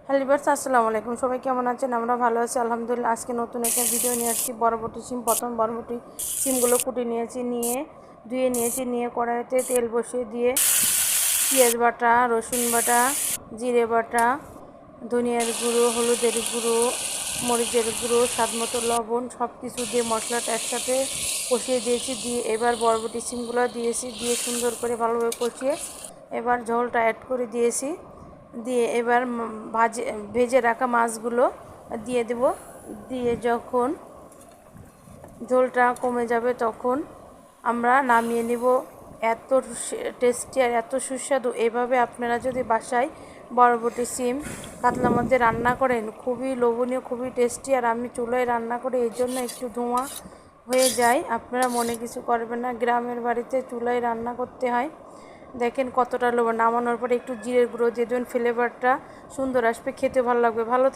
Hello viewers, আসসালামু আলাইকুম। সবাই কেমন আছেন? আমরা ভালো আছি আলহামদুলিল্লাহ। আজকে নতুন একটা ভিডিও নিয়ে আসছি। বরবটি সিম, প্রথম বরবটি সিমগুলো কুটে নিয়েছি, ধুয়ে নিয়েছি, নিয়ে কড়াইতে তেল বসিয়ে দিয়ে পেঁয়াজ বাটা, রসুন বাটা, জিরে বাটা, ধনিয়ার গুঁড়ো, হলুদের গুঁড়ো, মরিচের গুঁড়ো, স্বাদ মতো লবণ সব কিছু দিয়ে মশলাটা একসাথে কষিয়ে দিয়েছি। দিয়ে এবার বরবটি সিমগুলো দিয়েছি, দিয়ে সুন্দর করে ভালোভাবে কষিয়ে এবার ঝোলটা অ্যাড করে দিয়েছি। দিয়ে এবার ভেজে রাখা মাছগুলো দিয়ে দেব। দিয়ে যখন ঝোলটা কমে যাবে তখন আমরা নামিয়ে নিব। এত টেস্টি আর এত সুস্বাদু। এভাবে আপনারা যদি বাসায় বরবটি সিম কাতলা মাছ রান্না করেন, খুবই লোভনীয়, খুবই টেস্টি। আর আমি চুলায় রান্না করি, এই জন্য একটু ধোঁয়া হয়ে যায়, আপনারা মনে কিছু করবেন না। গ্রামের বাড়িতে চুলায় রান্না করতে হয়। দেখেন কতটা লোভনীয়। নামানোর পরে একটু জিরের গুঁড়ো দিয়ে দেবেন, ফ্লেভারটা সুন্দর আসবে, খেতে ভালো লাগবে। ভালো